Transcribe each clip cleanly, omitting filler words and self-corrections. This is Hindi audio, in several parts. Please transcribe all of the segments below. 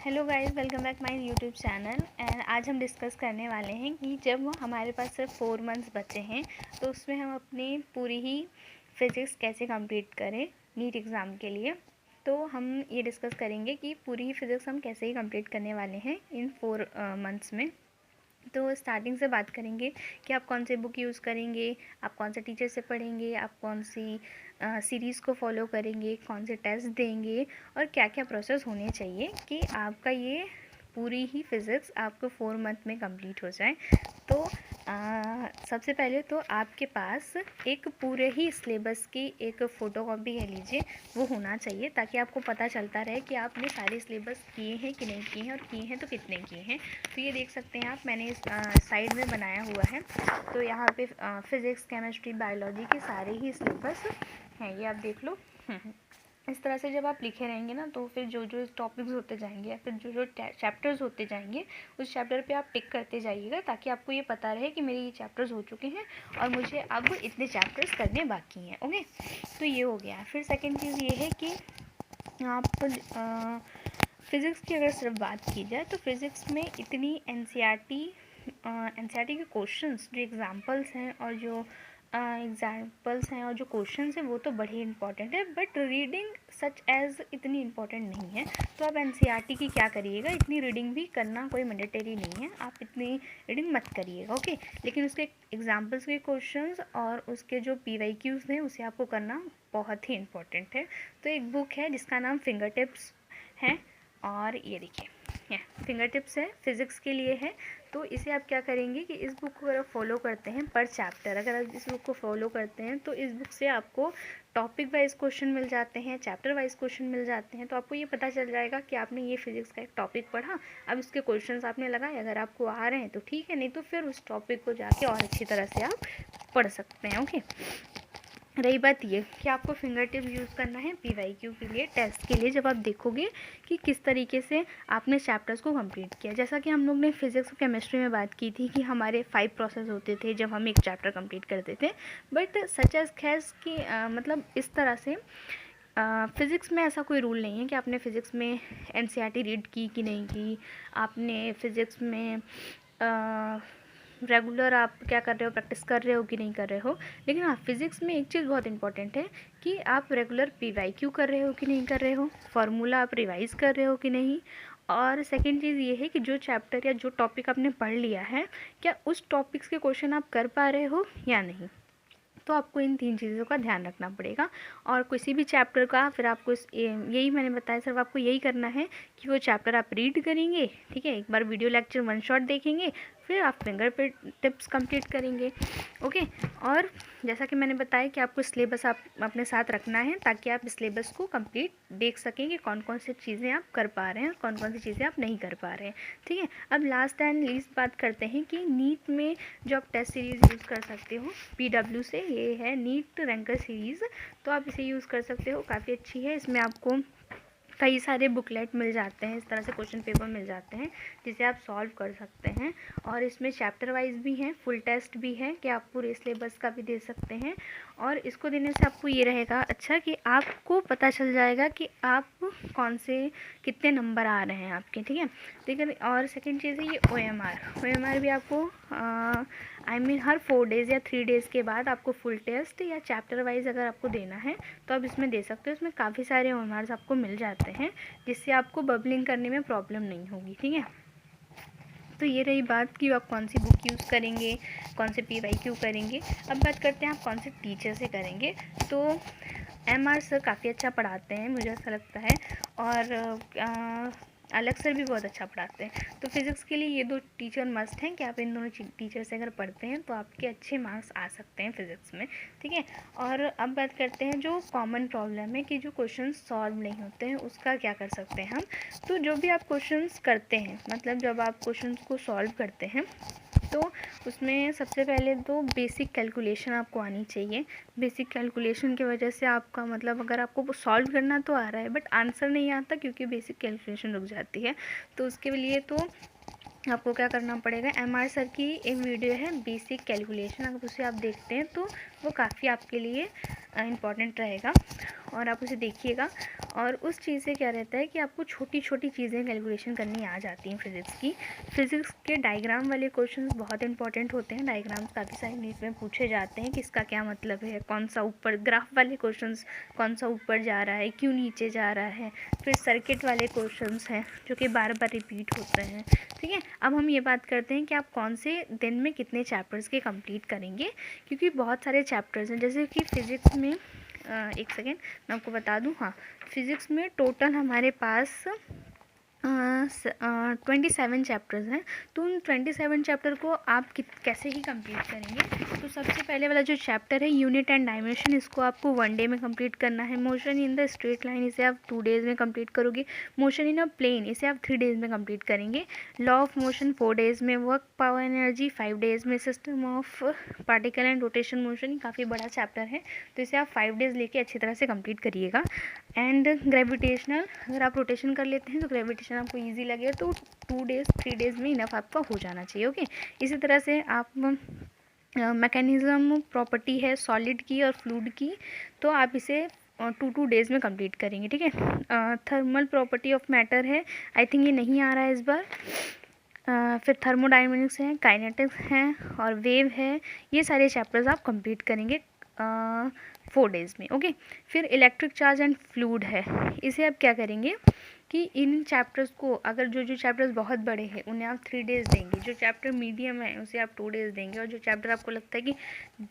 Hello guys, welcome back my YouTube channel. And आज हम डिस्कस करने वाले हैं कि जब हमारे पास सिर्फ 4 मंथ्स बचे हैं तो उसमें हम अपनी पूरी ही फिज़िक्स कैसे कंप्लीट करें नीट एग्ज़ाम के लिए। तो हम ये डिस्कस करेंगे कि पूरी ही फिज़िक्स हम कैसे ही कंप्लीट करने वाले हैं इन 4 मंथ्स में। तो स्टार्टिंग से बात करेंगे कि आप कौन से बुक यूज़ करेंगे, आप कौन से टीचर से पढ़ेंगे, आप कौन सी सीरीज़ को फॉलो करेंगे, कौन से टेस्ट देंगे और क्या क्या प्रोसेस होने चाहिए कि आपका ये पूरी ही फिज़िक्स आपको 4 मंथ में कंप्लीट हो जाए। तो सबसे पहले तो आपके पास एक पूरे ही सिलेबस की एक फ़ोटोकॉपी कह लीजिए वो होना चाहिए, ताकि आपको पता चलता रहे कि आपने सारे सिलेबस किए हैं कि नहीं किए हैं और किए हैं तो कितने किए हैं। तो ये देख सकते हैं आप, मैंने इस साइड में बनाया हुआ है। तो यहाँ पे फिज़िक्स, केमिस्ट्री, बायोलॉजी के सारे ही सिलेबस हैं, ये आप देख लो। इस तरह से जब आप लिखे रहेंगे ना, तो फिर जो जो टॉपिक्स होते जाएंगे या फिर जो जो चैप्टर्स होते जाएंगे उस चैप्टर पे आप टिक करते जाइएगा, ताकि आपको ये पता रहे कि मेरे ये चैप्टर्स हो चुके हैं और मुझे अब इतने चैप्टर्स करने बाकी हैं। ओके, तो ये हो गया। फिर सेकेंड चीज़ ये है कि आप फ़िज़िक्स की अगर सिर्फ बात की जाए तो फ़िज़िक्स में इतनी एनसीईआरटी के क्वेश्चंस, जो एग्ज़ाम्पल्स हैं और जो क्वेश्चंस हैं वो तो बड़े इंपॉर्टेंट है, बट रीडिंग सच एज़ इतनी इम्पॉर्टेंट नहीं है। तो आप एनसीईआरटी की क्या करिएगा, इतनी रीडिंग भी करना कोई मैंडेटरी नहीं है, आप इतनी रीडिंग मत करिएगा। ओके, लेकिन उसके एग्जाम्पल्स के क्वेश्चंस और उसके जो पीवाईक्यूज़ हैं उसे आपको करना बहुत ही इम्पॉर्टेंट है। तो एक बुक है जिसका नाम फिंगर टिप्स है, और ये देखिए फिंगर टिप्स है, फिज़िक्स के लिए है। तो इसे आप क्या करेंगे कि इस बुक को अगर फॉलो करते हैं पर चैप्टर, अगर आप इस बुक को फॉलो करते हैं तो इस बुक से आपको टॉपिक वाइज क्वेश्चन मिल जाते हैं, चैप्टर वाइज क्वेश्चन मिल जाते हैं। तो आपको ये पता चल जाएगा कि आपने ये फिज़िक्स का एक टॉपिक पढ़ा, अब इसके क्वेश्चंस आपने लगाए, अगर आपको आ रहे हैं तो ठीक है, नहीं तो फिर उस टॉपिक को जाके और अच्छी तरह से आप पढ़ सकते हैं। ओके, रही बात ये कि आपको फिंगर टिप यूज़ करना है पीवाईक्यू के लिए, टेस्ट के लिए, जब आप देखोगे कि किस तरीके से आपने चैप्टर्स को कंप्लीट किया। जैसा कि हम लोग ने फिज़िक्स और केमिस्ट्री में बात की थी कि हमारे 5 प्रोसेस होते थे जब हम एक चैप्टर कंप्लीट करते थे, बट सच एज़ खैस कि मतलब इस तरह से फ़िज़िक्स में ऐसा कोई रूल नहीं है कि आपने फ़िज़िक्स में एनसीईआरटी रीड की कि नहीं की, आपने फ़िज़िक्स में रेगुलर आप क्या कर रहे हो, प्रैक्टिस कर रहे हो कि नहीं कर रहे हो। लेकिन हाँ, फिज़िक्स में एक चीज़ बहुत इंपॉर्टेंट है कि आप रेगुलर पीवाईक्यू कर रहे हो कि नहीं कर रहे हो, फार्मूला आप रिवाइज़ कर रहे हो कि नहीं, और सेकेंड चीज़ ये है कि जो चैप्टर या जो टॉपिक आपने पढ़ लिया है, क्या उस टॉपिक्स के क्वेश्चन आप कर पा रहे हो या नहीं। तो आपको इन 3 चीज़ों का ध्यान रखना पड़ेगा। और किसी भी चैप्टर का फिर आपको यही मैंने बताया, सिर्फ आपको यही करना है कि वो चैप्टर आप रीड करेंगे, ठीक है, एक बार वीडियो लेक्चर 1 शॉट देखेंगे, फिर आप फिंगर पे टिप्स कंप्लीट करेंगे। ओके, और जैसा कि मैंने बताया कि आपको सिलेबस आप अपने साथ रखना है, ताकि आप सिलेबस को कंप्लीट देख सकें कि कौन कौन सी चीज़ें आप कर पा रहे हैं और कौन कौन सी चीज़ें आप नहीं कर पा रहे हैं। ठीक है, अब लास्ट एंड लीस्ट बात करते हैं कि नीट में जो आप टेस्ट सीरीज़ यूज़ कर सकते हो PW से, ये है नीट रैंकर सीरीज़। तो आप इसे यूज़ कर सकते हो, काफ़ी अच्छी है। इसमें आपको कई सारे बुकलेट मिल जाते हैं, इस तरह से क्वेश्चन पेपर मिल जाते हैं जिसे आप सॉल्व कर सकते हैं। और इसमें चैप्टर वाइज भी हैं, फुल टेस्ट भी है कि आप पूरे सिलेबस का भी दे सकते हैं। और इसको देने से आपको ये रहेगा अच्छा कि आपको पता चल जाएगा कि आप कौन से कितने नंबर आ रहे हैं आपके। ठीक है, लेकिन और सेकेंड चीज़ है ये OMR भी आपको हर 4 डेज़ या 3 डेज़ के बाद आपको फुल टेस्ट या चैप्टर वाइज अगर आपको देना है तो आप इसमें दे सकते हो। इसमें काफ़ी सारे OMRs आपको मिल जाते हैं जिससे आपको बबलिंग करने में प्रॉब्लम नहीं होगी। ठीक है, तो ये रही बात कि आप कौन सी बुक यूज़ करेंगे, कौन से PYQ करेंगे। अब बात करते हैं आप कौन से टीचर से करेंगे। तो MR सर काफ़ी अच्छा पढ़ाते हैं, मुझे ऐसा लगता है, और अलग सर भी बहुत अच्छा पढ़ाते हैं। तो फिज़िक्स के लिए ये 2 टीचर मस्ट हैं कि आप इन दोनों टीचर से अगर पढ़ते हैं तो आपके अच्छे मार्क्स आ सकते हैं फिज़िक्स में। ठीक है, और अब बात करते हैं जो कॉमन प्रॉब्लम है कि जो क्वेश्चन सॉल्व नहीं होते हैं उसका क्या कर सकते हैं हम। तो जो भी आप क्वेश्चंस करते हैं, मतलब जब आप क्वेश्चंस को सॉल्व करते हैं तो उसमें सबसे पहले तो बेसिक कैलकुलेशन आपको आनी चाहिए। बेसिक कैलकुलेशन की वजह से आपका मतलब अगर आपको सॉल्व करना तो आ रहा है बट आंसर नहीं आता क्योंकि बेसिक कैलकुलेशन रुक जाती है, तो उसके लिए तो आपको क्या करना पड़ेगा। MR सर की एक वीडियो है बेसिक कैलकुलेशन, अगर उसे आप देखते हैं तो वो काफ़ी आपके लिए इम्पॉर्टेंट रहेगा और आप उसे देखिएगा। और उस चीज़ से क्या रहता है कि आपको छोटी छोटी चीज़ें कैलकुलेशन करनी आ जाती हैं फिज़िक्स की। फिज़िक्स के डायग्राम वाले क्वेश्चंस बहुत इंपॉर्टेंट होते हैं। डायग्राम्स काफ़ी सारे नीट में पूछे जाते हैं कि इसका क्या मतलब है, कौन सा ऊपर ग्राफ वाले क्वेश्चंस, कौन सा ऊपर जा रहा है, क्यों नीचे जा रहा है। फिर सर्किट वाले क्वेश्चंस हैं जो कि बार बार रिपीट होते हैं। ठीक है, अब हम ये बात करते हैं कि आप कौन से दिन में कितने चैप्टर्स के कंप्लीट करेंगे, क्योंकि बहुत सारे चैप्टर्स हैं। जैसे कि फ़िज़िक्स में एक सेकेंड मैं आपको बता दूं, हाँ, फिज़िक्स में टोटल हमारे पास 27 चैप्टर्स हैं। तो उन 27 चैप्टर को आप कैसे ही कंप्लीट करेंगे। तो सबसे पहले वाला जो चैप्टर है यूनिट एंड डायमेंशन, इसको आपको 1 डे में कंप्लीट करना है। Motion in the straight line, इसे आप 2 डेज़ में कंप्लीट करोगे। मोशन इन अ प्लेन, इसे आप 3 डेज़ में कंप्लीट करेंगे। लॉ ऑफ मोशन 4 डेज़ में। वर्क पावर एनर्जी 5 डेज़ में। System of particle and rotation motion, काफ़ी बड़ा चैप्टर है, तो इसे आप 5 डेज़ लेके अच्छी तरह से कंप्लीट करिएगा। एंड ग्रेविटेशनल, अगर आप रोटेशन कर लेते हैं तो ग्रेविटेशन आपको इजी लगेगा, तो 2 डेज़ 3 डेज़ में इनफ आपका हो जाना चाहिए। ओके, इसी तरह से आप मैकेनिज़्म प्रॉपर्टी है सॉलिड की और फ्लूइड की, तो आप इसे 2 डेज़ में कंप्लीट करेंगे। ठीक है, थर्मल प्रॉपर्टी ऑफ मैटर है, आई थिंक ये नहीं आ रहा है इस बार। फिर थर्मोडायनेमिक्स है, काइनेटिक्स हैं और वेव है। ये सारे चैप्टर्स आप कंप्लीट करेंगे 4 डेज़ में। ओके, फिर इलेक्ट्रिक चार्ज एंड फ्लूइड है, इसे आप क्या करेंगे कि इन चैप्टर्स को, अगर जो जो चैप्टर्स बहुत बड़े हैं उन्हें आप 3 डेज़ देंगे, जो चैप्टर मीडियम है उसे आप 2 डेज़ देंगे, और जो चैप्टर आपको लगता है कि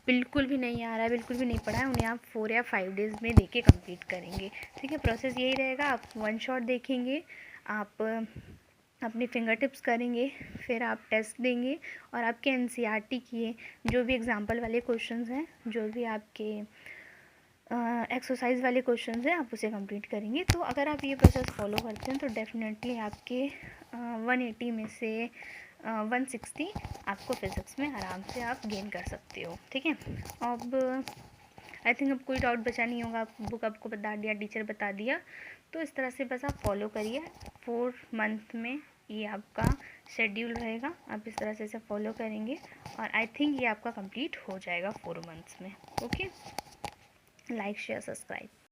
बिल्कुल भी नहीं आ रहा है, बिल्कुल भी नहीं पढ़ा है, उन्हें आप 4 या 5 डेज़ में दे के कम्प्लीट करेंगे। ठीक है, प्रोसेस यही रहेगा। आप 1 शॉट देखेंगे, आप अपनी फिंगर टिप्स करेंगे, फिर आप टेस्ट देंगे, और आपके एनसीईआरटी किए जो भी एग्जाम्पल वाले क्वेश्चंस हैं, जो भी आपके एक्सरसाइज वाले क्वेश्चंस हैं, आप उसे कंप्लीट करेंगे। तो अगर आप ये प्रोसेस फॉलो करते हैं तो डेफिनेटली आपके 180 में से 160 आपको फिज़िक्स में आराम से आप गेन कर सकते हो। ठीक है, अब आई थिंक अब कोई डाउट बचा नहीं होगा, बुक आपको बता दिया, टीचर बता दिया, तो इस तरह से बस आप फॉलो करिए। 4 मंथ में ये आपका शेड्यूल रहेगा, आप इस तरह से इसे फॉलो करेंगे और आई थिंक ये आपका कंप्लीट हो जाएगा 4 मंथ्स में। Okay, like share subscribe.